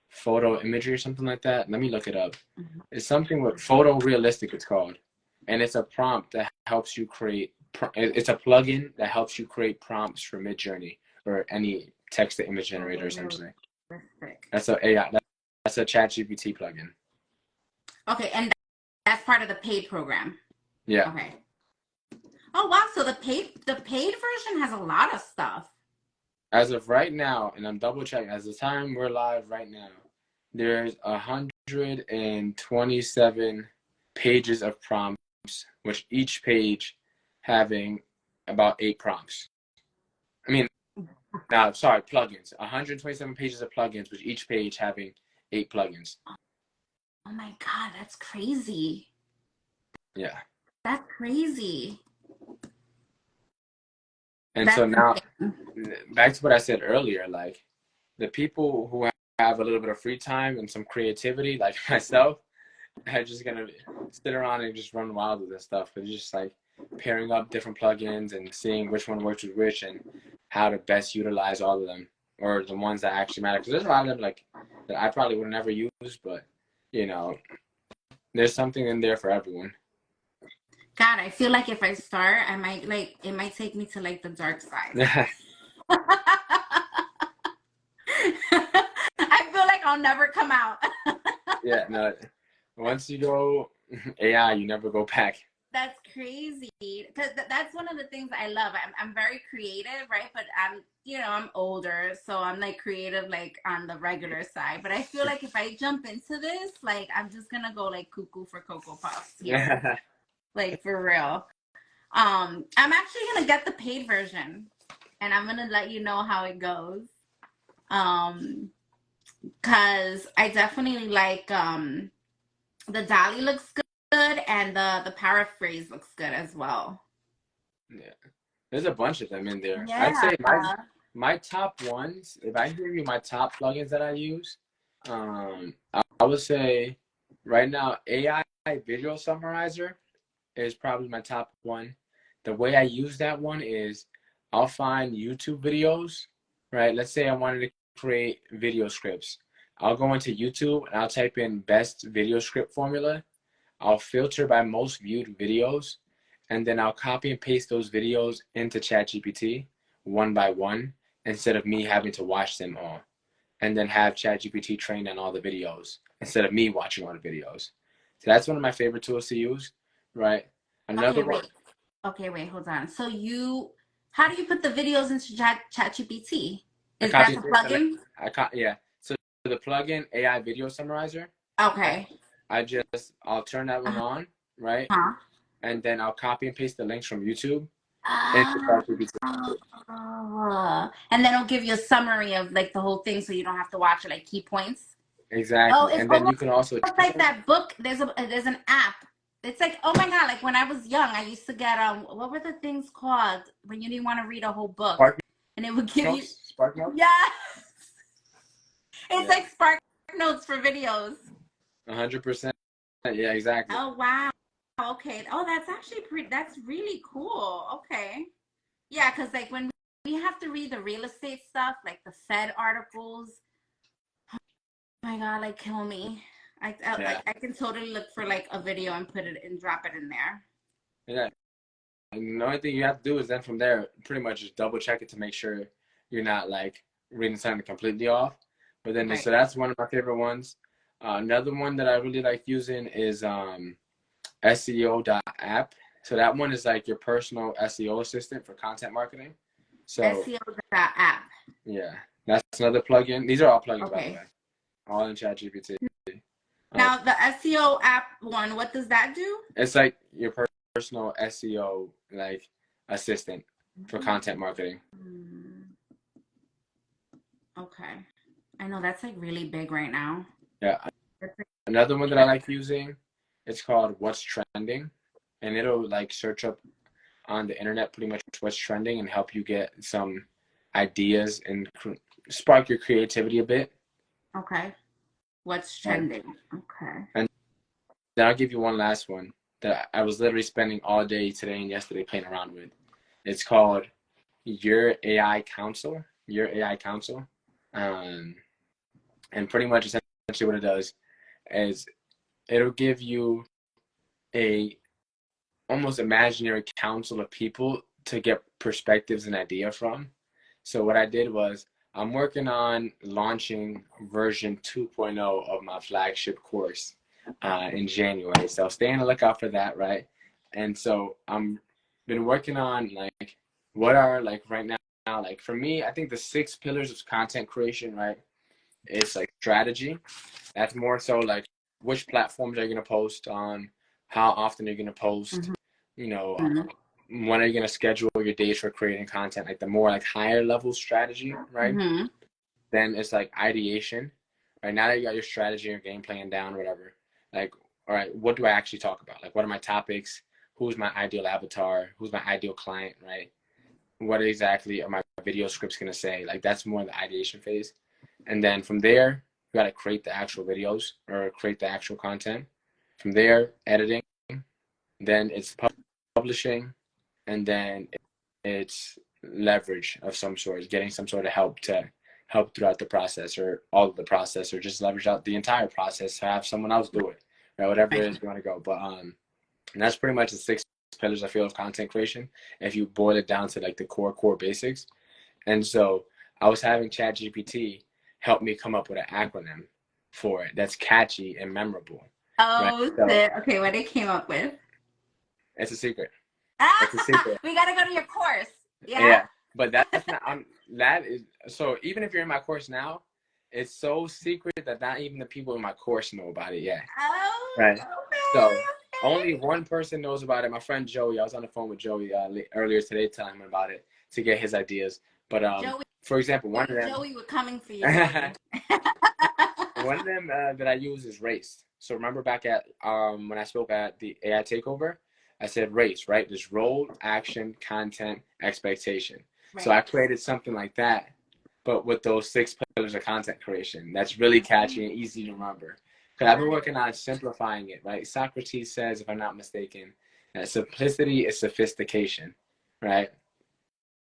photo imagery or something like that. Let me look it up. It's something with photo realistic, it's called. And it's a prompt that helps you create, it's a plugin that helps you create prompts for Midjourney or any text to image generator, essentially. That's a AI, that's a ChatGPT plugin. Okay, and that's part of the paid program. Yeah. Okay. Oh wow, so the paid version has a lot of stuff. As of right now, and I'm double checking, as the time we're live right now, there's 127 pages of prompts, which each page having about 8 prompts. Plugins. 127 pages of plugins, with each page having 8 plugins. Oh my God, that's crazy. Yeah. That's crazy. And so now, back to what I said earlier, like, the people who have a little bit of free time and some creativity, like myself, are just gonna sit around and just run wild with this stuff. But just like pairing up different plugins and seeing which one works with which and how to best utilize all of them, or the ones that actually matter. Because there's a lot of them like that I probably would never use, but there's something in there for everyone. God, I feel like if I start, it might take me to like the dark side. I feel like I'll never come out. Yeah, no. Once you go AI, you never go back. That's crazy. Because that's one of the things I love. I'm very creative, right? But I'm older, so I'm like creative, like on the regular side. But I feel like if I jump into this, like I'm just gonna go like cuckoo for Cocoa Puffs here, like for real. I'm actually gonna get the paid version, and I'm gonna let you know how it goes. Cause I definitely like the Dolly looks good, and the paraphrase looks good as well. Yeah. There's a bunch of them in there. I'd Yeah. say my top ones, if I give you my top plugins that I use, I would say right now AI Video Summarizer is probably my top one. The way I use that one is I'll find YouTube videos, right? Let's say I wanted to create video scripts. I'll go into YouTube and I'll type in best video script formula. I'll filter by most viewed videos, and then I'll copy and paste those videos into ChatGPT one by one instead of me having to watch them all, and then have ChatGPT trained on all the videos instead of me watching all the videos. So that's one of my favorite tools to use, right? Okay, Another one, wait. Okay, wait, hold on. So how do you put the videos into ChatGPT? I Is copy that and the paste the link. plugin? Yeah. So the plugin AI Video Summarizer, right? Okay. I'll turn that one on, right? Uh-huh. And then I'll copy and paste the links from YouTube into Ah, ChatGPT. and then it'll give you a summary of like the whole thing, so you don't have to watch it, like key points. Oh, Exactly. it's And then almost you can also like that book. There's an app. It's like, oh my God, like when I was young, I used to get what were the things called when you didn't want to read a whole book, Spark and it would give you, Notes. Spark Notes. yeah, it's Yeah. like Spark Notes for videos. 100%. Yeah, exactly. Oh wow. Okay. Oh, that's actually that's really cool. Okay. Yeah, because like when we have to read the real estate stuff, like the Fed articles, oh my God, like kill me. Yeah. I can totally look for like a video and put it and drop it in there. Yeah. And the only thing you have to do is then from there, pretty much just double check it to make sure you're not like reading something completely off. But then, Right. so that's one of my favorite ones. Another one that I really like using is SEO.app. So that one is like your personal SEO assistant for content marketing. So SEO app. yeah, that's another plugin. These are all plugins, by the Okay. way, all in ChatGPT. Now the SEO app one, what does that do? It's like your personal SEO like assistant for content marketing. Okay. I know that's like really big right now. Yeah. That's like, Another one that I like using, it's called What's Trending, and it'll like search up on the internet pretty much what's trending and help you get some ideas and spark your creativity a bit. okay. What's Right. trending? Okay. And then I'll give you one last one that I was literally spending all day today and yesterday playing around with. It's called Your AI Council. Your AI Council. Um, and pretty much essentially what it does is it'll give you a almost imaginary council of people to get perspectives and idea from. So what I did was I'm working on launching version 2.0 of my flagship course in January. So stay on the lookout for that, right? And so I'm been working on like what are like right now, like for me, I think the 6 pillars of content creation, right? It's like strategy. That's more so like which platforms are you gonna post on, how often are you gonna post, you know, when are you gonna schedule your days for creating content, like the more like higher level strategy, right? Mm-hmm. Then it's like ideation. Right now that you got your strategy, your game plan down, whatever. Like, all right, what do I actually talk about? Like, what are my topics? Who's my ideal avatar? Who's my ideal client? Right? What exactly are my video scripts gonna say? Like, that's more the ideation phase. And then from there, you gotta create the actual videos or create the actual content. From there, editing. Then it's publishing, and then it's leverage of some sort, getting some sort of help to help throughout the process or all of the process, or just leverage out the entire process to have someone else do it, right? Whatever it is you want to go. But and that's pretty much the 6 pillars I feel of content creation. If you boil it down to like the core basics. And so I was having ChatGPT help me come up with an acronym. for it that's catchy and memorable, right? Oh, So shit. Okay, what they came up with. it's a secret. It's a Ah, secret. we gotta go to your course. Yeah? Yeah, but that's not. That is so. Even if you're in my course now, it's so secret that not even the people in my course know about it yet. Oh, Right. So only okay, one person knows about it. My friend Joey. I was on the phone with Joey earlier today, telling him about it to get his ideas. But okay. for example, one of them, Joey, we're coming for you, Joey. one of them that I use is race. So remember back at when I spoke at the AI takeover, I said race, right? There's role, action, content, expectation. So I Right. created something like that, but with those 6 pillars of content creation. That's really catchy and easy to remember. Because I've been working on simplifying it, right? Socrates says, if I'm not mistaken, that simplicity is sophistication, right?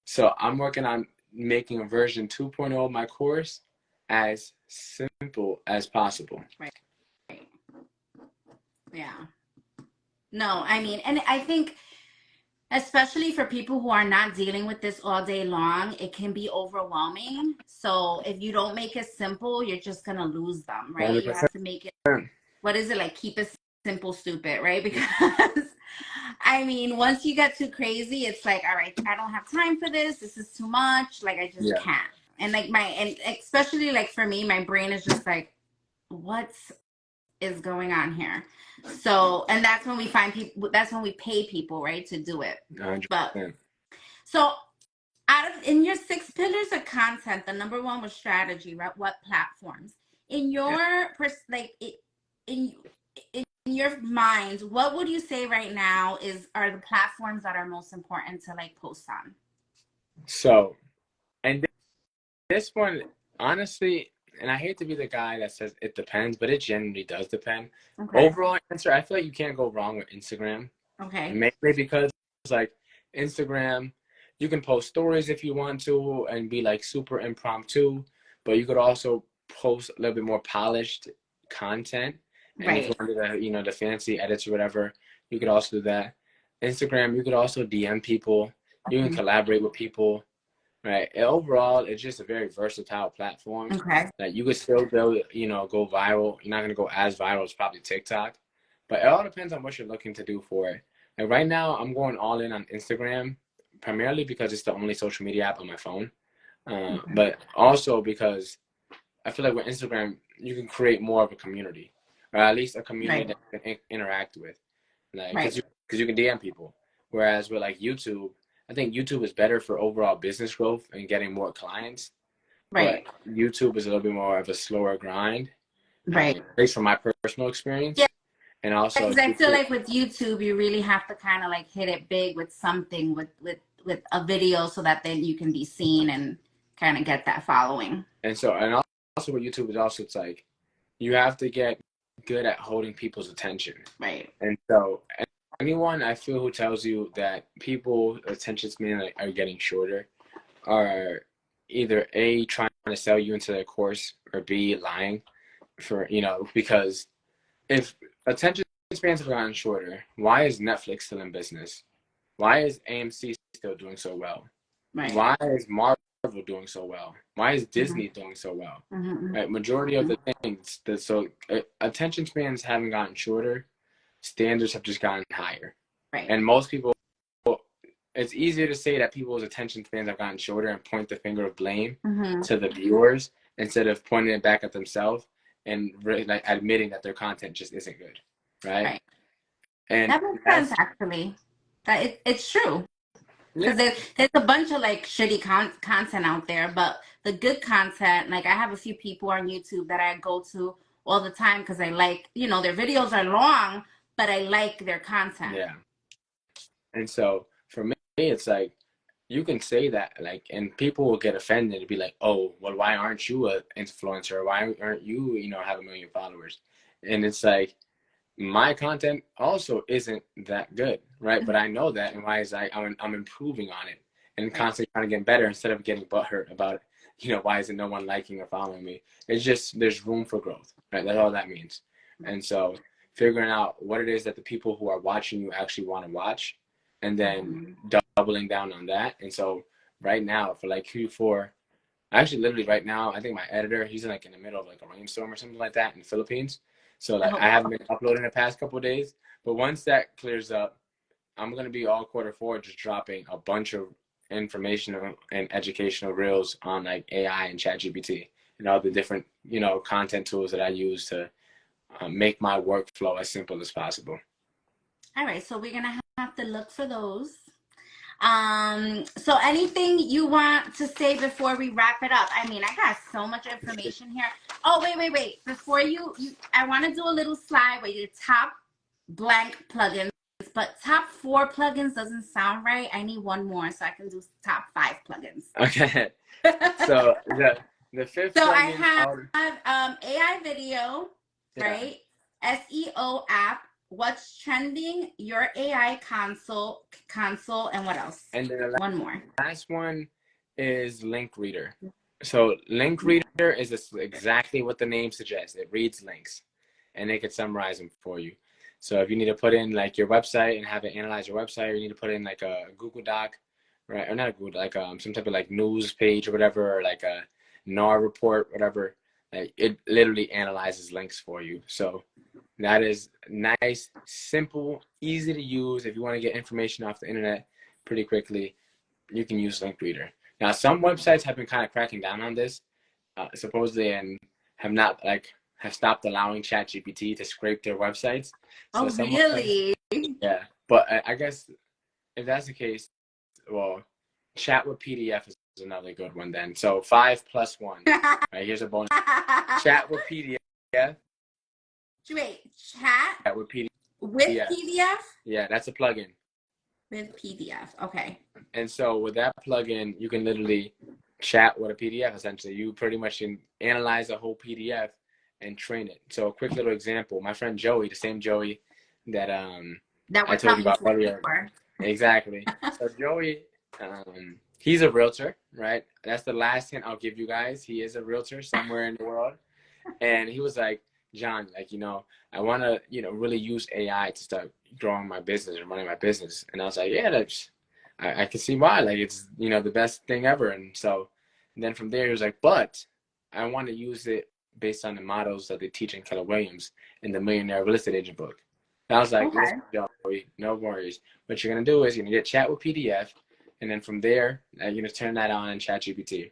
So I'm working on making a version 2.0 of my course as simple as possible. Right. Yeah. No, I mean, and I think especially for people who are not dealing with this all day long, it can be overwhelming. So if you don't make it simple, you're just gonna lose them, right? You have 100%. to make it, what is it, like, keep it simple, stupid, right? Because I mean, once you get too crazy, it's like, all right, I don't have time for this. This is too much. Like, I just Yeah. can't. And like and especially like for me, my brain is just like, what is going on here? So, and that's when we find people, that's when we pay people, right, to do it. But 100%. so out of in your 6 pillars of content, the number one was strategy, right? What platforms? In Yeah. your in in your mind, what would you say right now are the platforms that are most important to like post on? So, and this one, honestly, and I hate to be the guy that says it depends, but it genuinely does depend. Okay. Overall answer, I feel like you can't go wrong with Instagram. Okay. Mainly because like Instagram, you can post stories if you want to and be like super impromptu, but you could also post a little bit more polished content. And if you Right. want to do the fancy edits or whatever, you could also do that. Instagram, you could also DM people. You can collaborate with people, right? And overall, it's just a very versatile platform Okay. that you could still go, go viral. You're not gonna go as viral as probably TikTok, but it all depends on what you're looking to do for it. Like right now, I'm going all in on Instagram, primarily because it's the only social media app on my phone, Okay. but also because I feel like with Instagram, you can create more of a community, or at least a community Right. that you can interact with, like Right. because you can DM people. Whereas with like YouTube, I think YouTube is better for overall business growth and getting more clients, but Right. YouTube is a little bit more of a slower grind, Right. at least from my personal Yeah, experience. And also, because I feel like with YouTube, you really have to kind of like hit it big with something with a video so that then you can be seen and kind of get that following. and also with YouTube is also it's like you have to get good at holding people's attention. Right. And so anyone I feel who tells you that people attention span are getting shorter are either A, trying to sell you into their course, or B, lying for because if attention spans have gotten shorter, why is Netflix still in business? Why is AMC still doing so well? Right. Why is Marvel doing so well? Why is Mm-hmm. Disney doing so well? Mm-hmm. Right, majority of the things that attention spans haven't gotten shorter, standards have just gotten higher, Right. and most people. It's easier to say that people's attention spans have gotten shorter and point the finger of blame Mm-hmm. to the viewers instead of pointing it back at themselves and like admitting that their content just isn't good, right? Right. And That makes sense, that's actually. That it's true. yeah, Because there's a bunch of like shitty content out there, but the good content, like I have a few people on YouTube that I go to all the time because I like, their videos are long, but I like their content. yeah. And so for me, it's like you can say that, like, and people will get offended and be like, "Oh, well, why aren't you an influencer? Why aren't you, have 1 million followers?" And it's like my content also isn't that good, right? But I know that, and why is I'm improving on it and Right. constantly trying to get better instead of getting butthurt about, why isn't no one liking or following me? It's just there's room for growth, right? That's all that means. And so figuring out what it is that the people who are watching you actually want to watch, and then Mm-hmm. doubling down on that. And so right now for like Q4, Actually, literally right now, I think my editor, he's in like in the middle of like a rainstorm or something like that in the Philippines. So I like hope I so. haven't been uploading the past couple of days. But once that clears up, I'm gonna be all quarter 4 just dropping a bunch of informational and educational reels on like AI and ChatGPT and all the different, content tools that I use to make my workflow as simple as possible. All right, so we're gonna have to look for those. So anything you want to say before we wrap it up? I mean, I got so much information here. Oh, wait. Before I want to do a little slide where you top blank plugins, but top 4 plugins doesn't sound right. I need one more so I can do top 5 plugins. Okay. So the fifth So I plugin, have AI video, yeah, right? SEO app, what's trending, your AI console, and what else? and then the One more. last one is link reader. So link reader is exactly what the name suggests. It reads links and it can summarize them for you. So if you need to put in like your website and have it analyze your website, or you need to put in like a Google Doc, right? Or not a Google, like some type of like news page or whatever, or like a NAR report, whatever. Like it literally analyzes links for you. So that is nice, simple, easy to use. If you want to get information off the internet pretty quickly, you can use link reader. Now, some websites have been kind of cracking down on this, supposedly, and have not have stopped allowing ChatGPT to scrape their websites. So Oh, some websites, really? yeah. But I guess if that's the case, well, chat with PDF is another good one then. So 5 plus 1. Right, here's a bonus. Chat with PDF. Wait, chat Chat with PDF. with PDF? Yeah, that's a plugin. With PDF. Okay. And so with that plugin, you can literally chat with a PDF essentially. You pretty much can analyze a whole PDF and train it. So a quick little example, my friend Joey, the same Joey that That I we're told you coming about earlier. for. Exactly. So Joey, he's a realtor, right? That's the last hint I'll give you guys. He is a realtor somewhere in the world. And he was like, John, like, I want to, really use AI to start growing my business and running my business. And I was like, yeah, I can see why. Like, it's, the best thing ever. And then from there, he was like, but I want to use it based on the models that they teach in Keller Williams in the Millionaire Real Estate Agent book. And I was like, Okay. listen, Joey, no worries. What you're going to do is you're going to get chat with PDF. And then from there, you're going to turn that on in ChatGPT.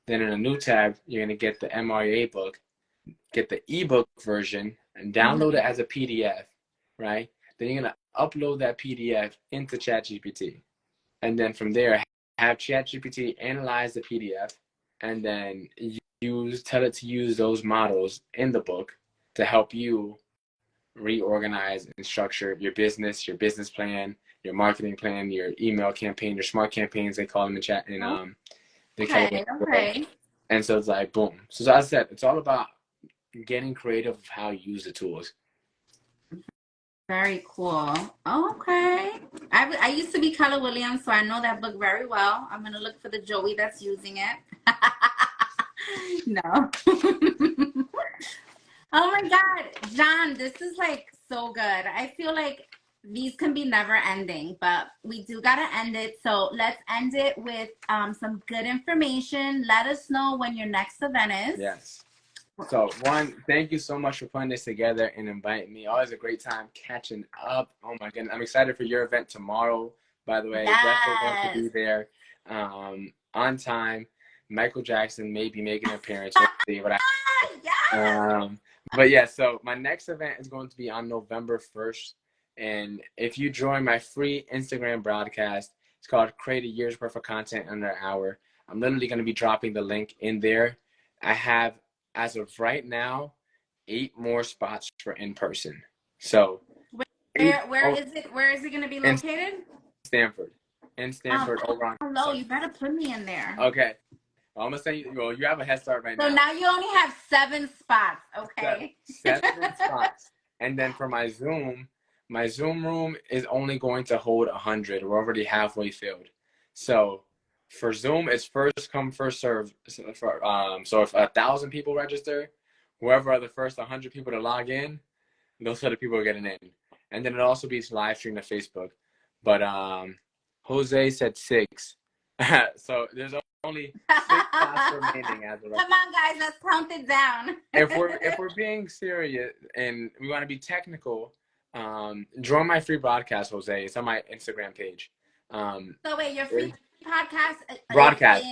Then in a new tab, you're going to get the MREA book, get the ebook version and download it as a PDF, right? Then you're gonna upload that PDF into ChatGPT, and then from there, have ChatGPT analyze the PDF, and then tell it to use those models in the book to help you reorganize and structure your business plan, your marketing plan, your email campaign, your smart campaigns they call them in chat in the California world. Okay. And so it's like boom. So as I said, it's all about getting creative of how you use the tools. Very cool. Okay. I used to be Keller Williams, so I know that book very well. I'm going to look for the Joey that's using it. No. Oh my God, John, this is like so good. I feel like these can be never ending, but we do got to end it. So let's end it with some good information. Let us know when your next event is. Yes. So one, thank you so much for putting this together and inviting me. Always a great time catching up. Oh my goodness. I'm excited for your event tomorrow, by the way. Yes. Definitely going to be there on time. Michael Jackson may be making an appearance. We'll see what Yes. but yeah, so my next event is going to be on November 1st. And if you join my free Instagram broadcast, it's called Create a Year's Worth of Content Under an Hour. I'm literally going to be dropping the link in there. I have, as of right now, 8 more spots for in person. So Where is it? Where is it going to be in located? Stanford. In Stanford, over on. Hello, you better put me in there. Okay. Well, I'm going to say, well, you have a head start right So now. now you only have 7 spots, okay? 7 spots. And then for my Zoom room is only going to hold 100. We're already halfway filled. So for Zoom, it's first come, first serve. So if 1,000 people register, whoever are the first 100 people to log in, those are the people who are getting in. And then it also be live streamed to Facebook. But Jose said 6. So there's only 6 spots remaining as of right. Come on, guys, let's count it down. If we're being serious and we want to be technical, join my free broadcast, Jose. It's on my Instagram page. So wait, your free podcast is broadcast.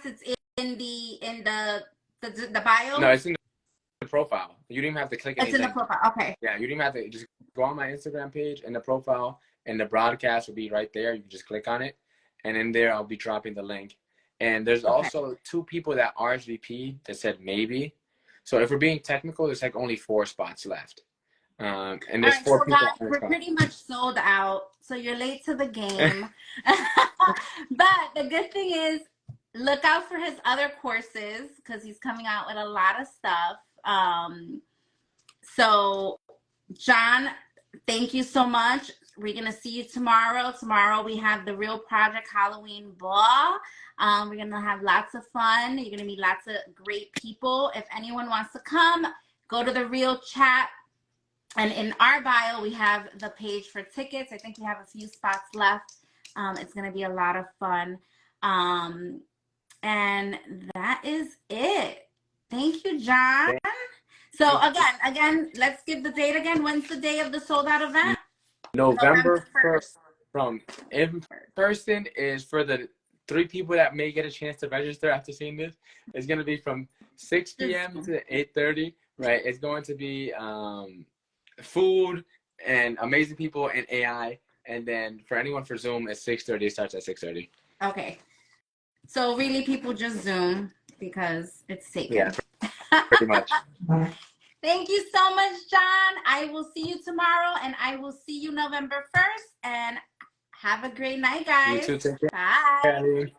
It's in the bio. No, it's in the profile. You didn't even have to click anything. It's in the profile. Okay. Yeah, you didn't have to just go on my Instagram page and the profile, and the broadcast will be right there. You can just click on it, and in there I'll be dropping the link. And there's also 2 people that RSVP that said maybe. So if we're being technical, there's like only 4 spots left. And there's 4 people. Guys, we're pretty much sold out. So you're late to the game. But the good thing is, look out for his other courses because he's coming out with a lot of stuff. So John, thank you so much. We're going to see you tomorrow. Tomorrow we have the R.E.A.L Project Halloween Ball. We're going to have lots of fun. You're going to meet lots of great people. If anyone wants to come, go to the R.E.A.L chat. And in our bio, we have the page for tickets. I think we have a few spots left. It's going to be a lot of fun. And that is it. Thank you, John. So again, let's give the date again. When's the day of the sold out event? November 1st. From in person is for the 3 people that may get a chance to register after seeing this. It's going to be from 6 p.m. to 8:30, right? It's going to be food and amazing people and AI. And then for anyone for Zoom, it's 6:30. It starts at 6:30. Okay. So really people just Zoom because it's taken. Yeah, pretty much. Thank you so much, John. I will see you tomorrow, and I will see you November 1st. And have a great night, guys. You too. Take care. Bye.